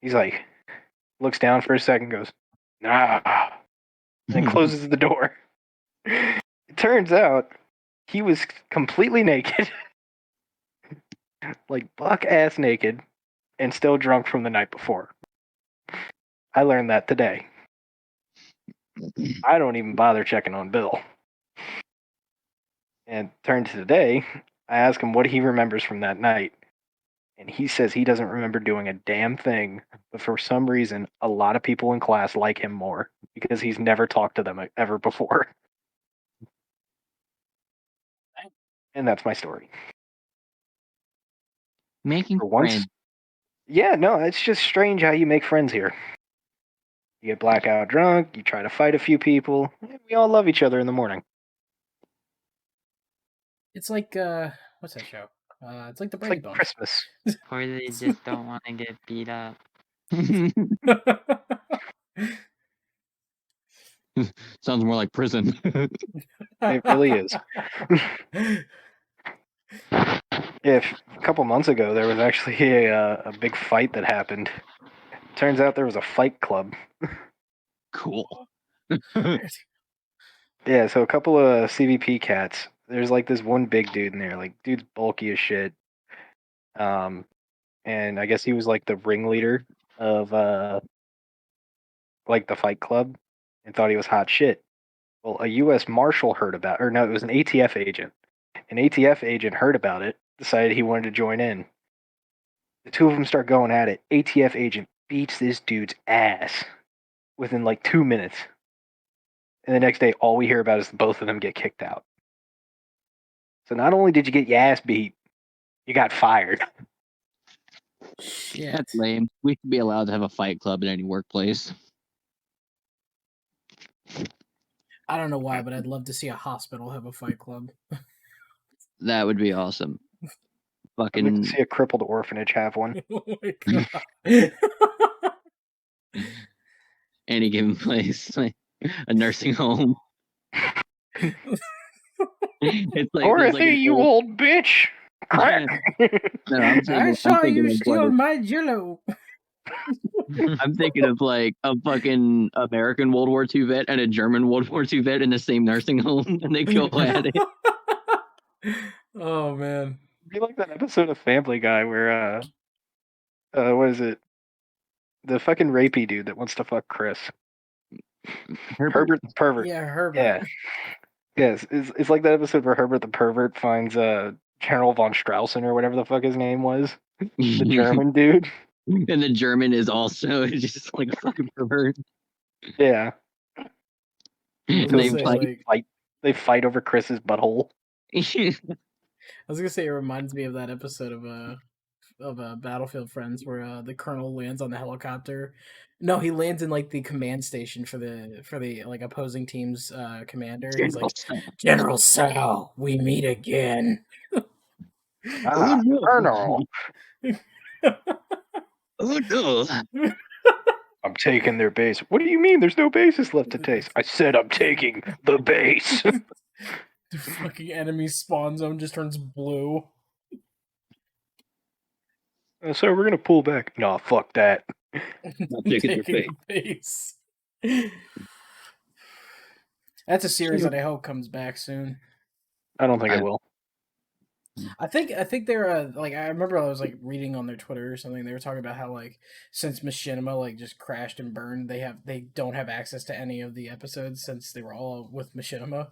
He's like, looks down for a second, goes, nah, and closes the door. It turns out he was completely naked, like buck-ass naked, and still drunk from the night before. I learned that today. I don't even bother checking on Bill. And turn to today, I ask him what he remembers from that night. And he says he doesn't remember doing a damn thing, but for some reason, a lot of people in class like him more because he's never talked to them ever before. And that's my story. Making For once, friends. yeah, no, it's just strange how you make friends here. You get blackout drunk, you try to fight a few people, and we all love each other in the morning. It's like what's that show? It's like the It's Brady like Bunch. Christmas. Or they just don't want to get beat up. Sounds more like prison. It really is. If a couple months ago there was actually a big fight that happened. Turns out there was a fight club. Cool. Yeah, so a couple of CVP cats. There's like this one big dude in there. Like, dude's bulky as shit. And I guess he was like the ringleader of like the fight club and thought he was hot shit. Well, a U.S. Marshal heard about, or no, it was an ATF agent. An ATF agent heard about it, decided he wanted to join in. The two of them start going at it. ATF agent beats this dude's ass within like 2 minutes. And the next day, all we hear about is both of them get kicked out. So not only did you get your ass beat, you got fired. Shit. That's lame. We should be allowed to have a fight club in any workplace. I don't know why, but I'd love to see a hospital have a fight club. That would be awesome. I'd like to Fucking see a crippled orphanage have one. Oh my god. any given place, like a nursing home. It's like there's like an you old bitch! Crack! No, I'm I thinking, saw I'm thinking you of steal like, my jello. I'm thinking of like a fucking American World War II vet and a German World War II vet in the same nursing home, and they go at it. Oh man. Be like that episode of Family Guy where, what is it? The fucking rapey dude that wants to fuck Chris. Herbert the pervert. Yeah, Herbert. Yeah. Yes, it's like that episode where Herbert the pervert finds General von Straussen or whatever the fuck his name was, the German dude. And the German is also just like a fucking pervert. Yeah, I was They gonna say, like, they fight over Chris's butthole. I was gonna say it reminds me of that episode of Battlefield Friends where the colonel lands on the helicopter. No, he lands in like the command station for the like opposing team's commander. He's like, General Sal, we meet again. Ah, no. Colonel, Oh no. I'm taking their base. What do you mean? There's no bases left to take. I said I'm taking the base. The fucking enemy spawn zone just turns blue. So we're gonna pull back. No, fuck that. Not taking your Taking the base. That's a series that I hope comes back soon. I don't think it will. I think they're like I remember I was like reading on their Twitter or something. They were talking about how like since Machinima like just crashed and burned, they don't have access to any of the episodes since they were all with Machinima.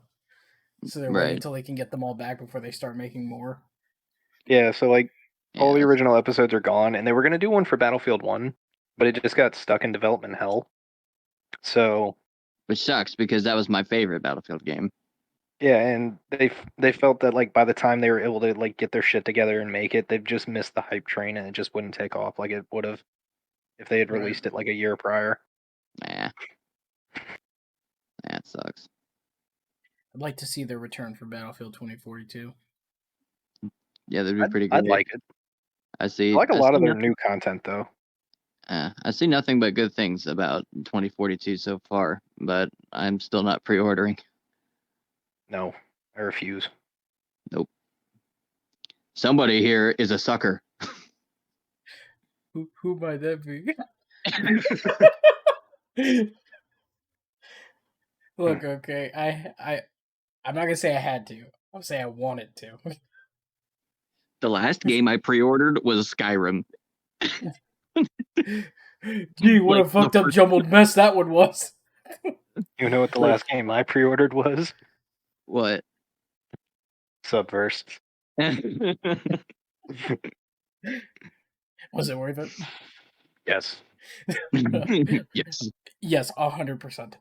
So they're waiting until they can get them all back before they start making more. Yeah, so like all the original episodes are gone, and they were gonna do one for Battlefield 1, but it just got stuck in development hell. So, which sucks because that was my favorite Battlefield game. Yeah, and they felt that like by the time they were able to like get their shit together and make it, they've just missed the hype train, and it just wouldn't take off like it would have if they had released it like a year prior. Nah, that sucks. I'd like to see their return for Battlefield 2042. Yeah, that'd be pretty good. I'd like it. I like a lot of their new content though. I see nothing but good things about 2042 so far, but I'm still not pre-ordering. No, I refuse. Nope. Somebody here is a sucker. Who might that be? Look, okay, I'm not gonna say I had to. I'll say I wanted to. The last game I pre-ordered was Skyrim. Gee, what a fucked up jumbled mess that one was. You know what the last game I pre-ordered was? What? Subverse. Was it worth it? Yes. Yes. Yes, 100%.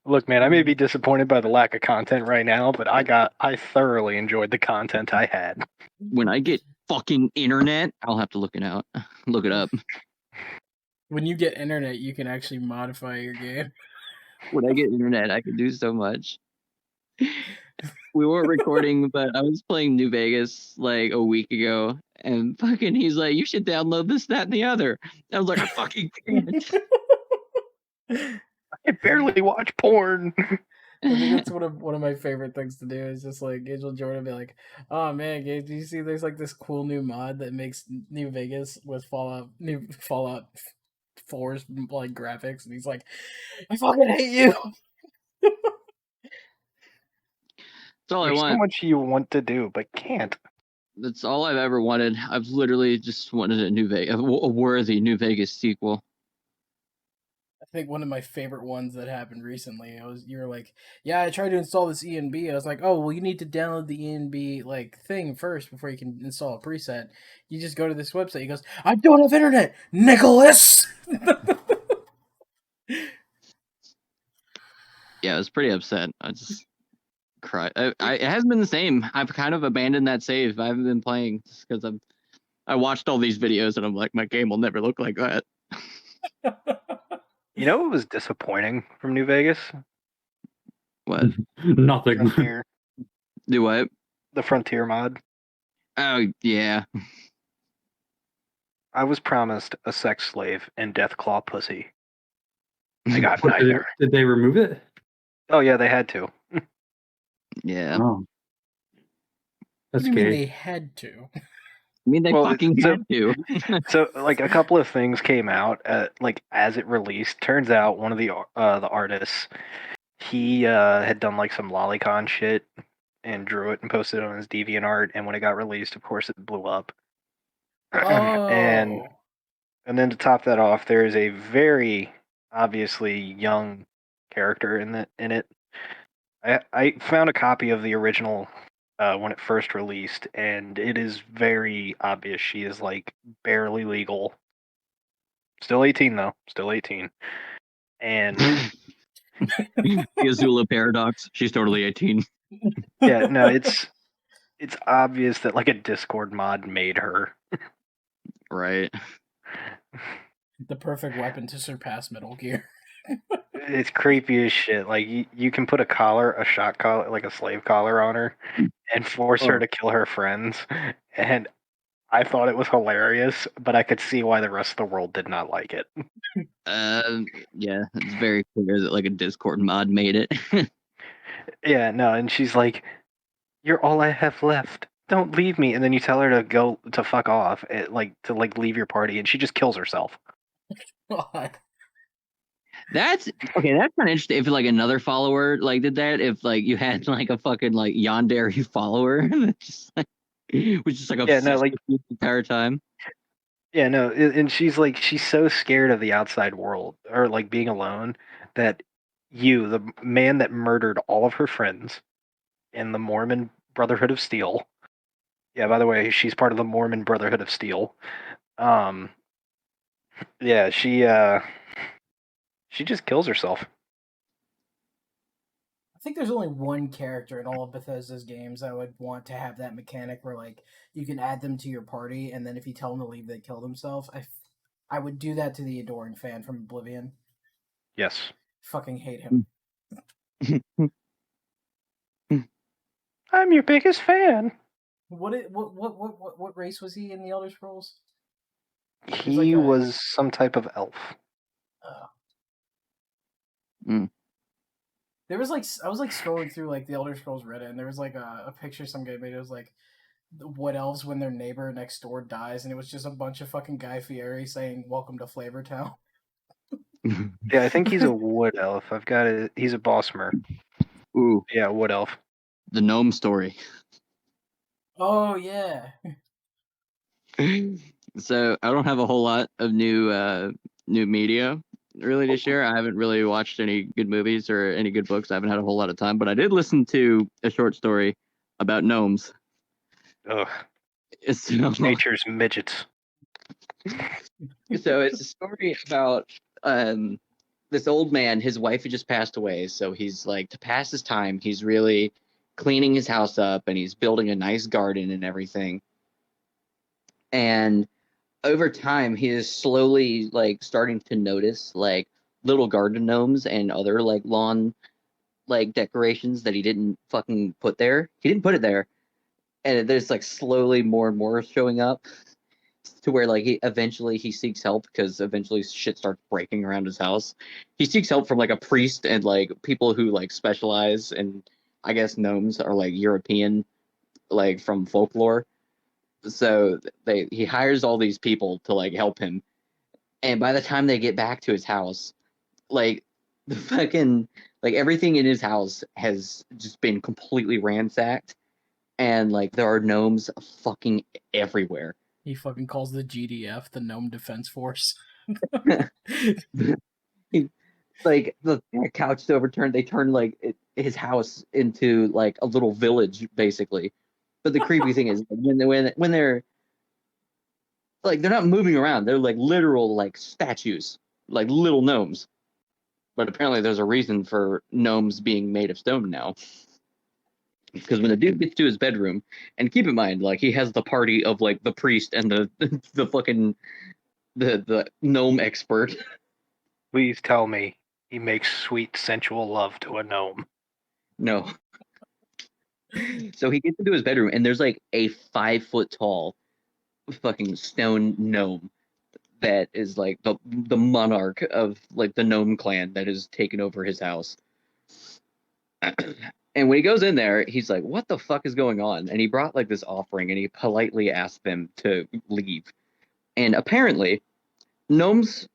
Look, man, I may be disappointed by the lack of content right now, but I thoroughly enjoyed the content I had. When I get fucking internet, I'll have to look it up. When you get internet, you can actually modify your game. When I get internet, I can do so much. We weren't recording, but I was playing New Vegas like a week ago, and fucking he's like, "You should download this, that, and the other." I was like, "I fucking can't." I barely watch porn. I think that's one of my favorite things to do is just like Gage will Jordan be like, "Oh man, Gage, do you see there's like this cool new mod that makes New Vegas with new Fallout 4's like graphics?" And he's like, "I fucking hate you." That's all There's I want. so much you want to do, but can't. That's all I've ever wanted. I've literally just wanted a worthy New Vegas sequel. I think one of my favorite ones that happened recently. You were like, "Yeah, I tried to install this ENB." I was like, "Oh, well, you need to download the ENB like thing first before you can install a preset. You just go to this website." He goes, "I don't have internet, Nicholas." Yeah, I was pretty upset. I just cried. It hasn't been the same. I've kind of abandoned that save. I haven't been playing because I watched all these videos and I'm like, my game will never look like that. You know what was disappointing from New Vegas? What? Nothing. Frontier. Do what? The Frontier mod. Oh yeah. I was promised a sex slave and Deathclaw pussy. I got What, neither. did they remove it? Oh yeah, they had to. Yeah. Oh. That's What do you mean gay. they had to? I mean, they Well, fucking so- had to. So like a couple of things came out like as it released. Turns out one of the artists, he had done like some lolicon shit and drew it and posted it on his DeviantArt, and when it got released, of course, it blew up. And then to top that off, there is a very obviously young character in it. I found a copy of the original when it first released, and it is very obvious she is like barely legal. Still 18 though, still 18. And The Azula paradox. She's totally 18. yeah, no, it's obvious that like a Discord mod made her. Right. The perfect weapon to surpass Metal Gear. It's creepy as shit. Like you can put a shock collar, like a slave collar on her, and force her to kill her friends. And I thought it was hilarious, but I could see why the rest of the world did not like it. Yeah, it's very clear that like a Discord mod made it. Yeah, no, and she's like, "You're all I have left. Don't leave me." And then you tell her to go to fuck off, to leave your party, and she just kills herself. God. That's okay. That's kind of interesting. If like another follower like did that, if like you had like a fucking like yandere follower, just like which is like obsessed with you the entire time. Yeah, no, and she's so scared of the outside world or like being alone that the man that murdered all of her friends in the Mormon Brotherhood of Steel. Yeah, by the way, she's part of the Mormon Brotherhood of Steel. Yeah, she just kills herself. I think there's only one character in all of Bethesda's games I would want to have that mechanic where like you can add them to your party, and then if you tell them to leave, they kill themselves. I would do that to the Adoring fan from Oblivion. Yes. Fucking hate him. I'm your biggest fan. What race was he in the Elder Scrolls? He was some type of elf. There was like I was like scrolling through like the Elder Scrolls Reddit, and there was like a picture some guy made. It was like wood elves when their neighbor next door dies, and it was just a bunch of fucking Guy Fieri saying "Welcome to Flavortown." Yeah, I think he's a wood elf. He's a bossmer. Ooh. Yeah, wood elf. The gnome story. Oh yeah. So I don't have a whole lot of new media really to share. I haven't really watched any good movies or any good books. I haven't had a whole lot of time, but I did listen to a short story about gnomes. Ugh. It's Nature's midgets. So it's a story about this old man. His wife had just passed away, so he's like, to pass his time, he's really cleaning his house up and he's building a nice garden and everything. And over time, he is slowly like starting to notice like little garden gnomes and other like lawn like decorations that he didn't fucking put there. He didn't put it there, and there's like slowly more and more showing up to where like he seeks help because eventually shit starts breaking around his house. He seeks help from like a priest and like people who like specialize in, I guess gnomes are like European, like from folklore. So he hires all these people to like help him, and by the time they get back to his house, like the fucking like everything in his house has just been completely ransacked, and like there are gnomes fucking everywhere. He fucking calls the GDF the Gnome Defense Force. like the couch overturned. They turned like his house into like a little village, basically. But the creepy thing is when they're like they're not moving around. They're like literal like statues, like little gnomes. But apparently, there's a reason for gnomes being made of stone now. Because when the dude gets to his bedroom, and keep in mind, like he has the party of like the priest and the fucking the gnome expert. Please tell me he makes sweet, sensual love to a gnome. No. So he gets into his bedroom, and there's like a 5 foot tall fucking stone gnome that is like the monarch of like the gnome clan that has taken over his house. And when he goes in there, he's like, what the fuck is going on? And he brought like this offering, and he politely asked them to leave. And apparently, gnomes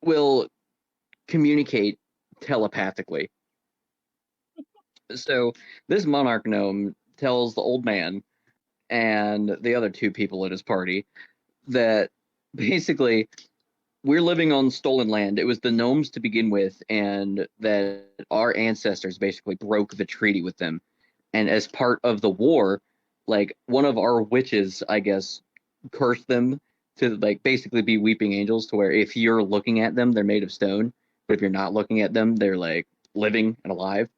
will communicate telepathically. So this monarch gnome tells the old man and the other two people at his party that basically we're living on stolen land. It was the gnomes to begin with, and that our ancestors basically broke the treaty with them. And as part of the war, like one of our witches, I guess, cursed them to like basically be weeping angels, to where if you're looking at them, they're made of stone. But if you're not looking at them, they're like living and alive.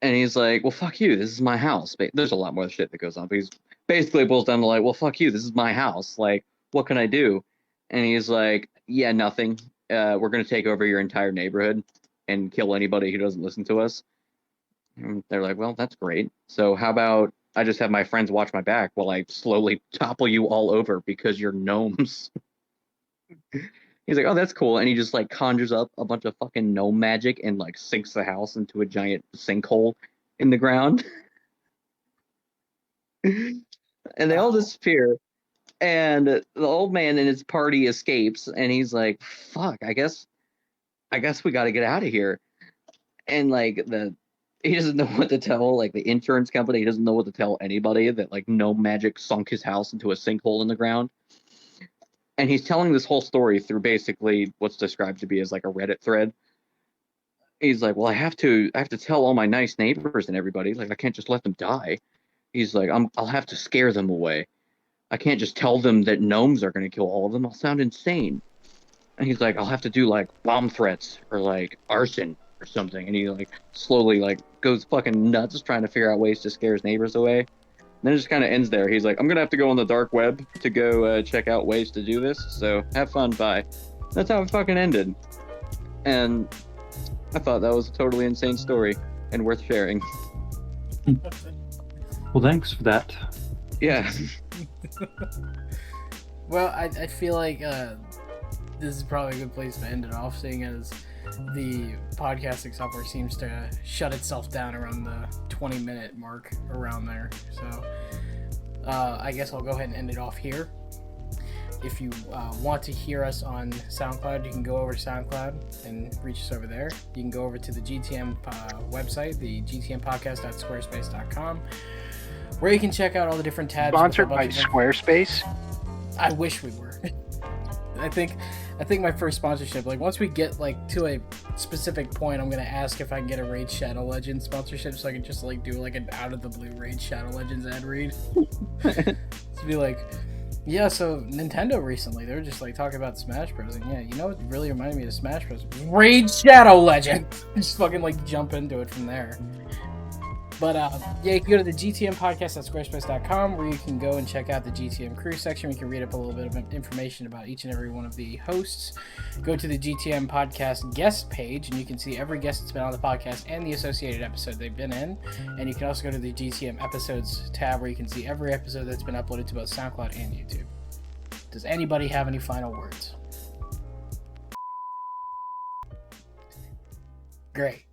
And he's like, well, fuck you. This is my house. There's a lot more shit that goes on. But he's basically boils down to like, well, fuck you. This is my house. Like, what can I do? And he's like, yeah, nothing. We're going to take over your entire neighborhood and kill anybody who doesn't listen to us. And they're like, well, that's great. So how about I just have my friends watch my back while I slowly topple you all over because you're gnomes. He's like, oh, that's cool. And he just like conjures up a bunch of fucking gnome magic and like sinks the house into a giant sinkhole in the ground. And they all disappear. And the old man and his party escapes, and he's like, fuck, I guess we got to get out of here. And like he doesn't know what to tell like the insurance company. He doesn't know what to tell anybody that like gnome magic sunk his house into a sinkhole in the ground. And he's telling this whole story through basically what's described to be as like a Reddit thread. He's like, well, I have to tell all my nice neighbors and everybody. Like, I can't just let them die. He's like, I'll have to scare them away. I can't just tell them that gnomes are going to kill all of them. I'll sound insane. And he's like, I'll have to do like bomb threats or like arson or something. And he like slowly like goes fucking nuts trying to figure out ways to scare his neighbors away. And then it just kind of ends there. He's like, I'm going to have to go on the dark web to go check out ways to do this. So have fun. Bye. That's how it fucking ended. And I thought that was a totally insane story and worth sharing. Well, thanks for that. Yeah. Well, I feel like this is probably a good place to end it off, seeing as the podcasting software seems to shut itself down around the 20-minute mark around there. So I guess I'll go ahead and end it off here. If you want to hear us on SoundCloud, you can go over to SoundCloud and reach us over there. You can go over to the GTM website, the gtmpodcast.squarespace.com, where you can check out all the different tabs. Sponsored by Squarespace? I wish we were. I think my first sponsorship, like once we get like to a specific point, I'm gonna ask if I can get a Raid Shadow Legends sponsorship, so I can just like do like an out of the blue Raid Shadow Legends ad read. To be like, yeah, so Nintendo recently, they were just like talking about Smash Bros. And yeah, you know what really reminded me of Smash Bros? Raid Shadow Legends. Just fucking like jump into it from there. But yeah, you can go to the GTM Podcast at squarespace.com, where you can go and check out the GTM crew section. We can read up a little bit of information about each and every one of the hosts. Go to the GTM Podcast guest page, and you can see every guest that's been on the podcast and the associated episode they've been in. And you can also go to the GTM Episodes tab, where you can see every episode that's been uploaded to both SoundCloud and YouTube. Does anybody have any final words? Great.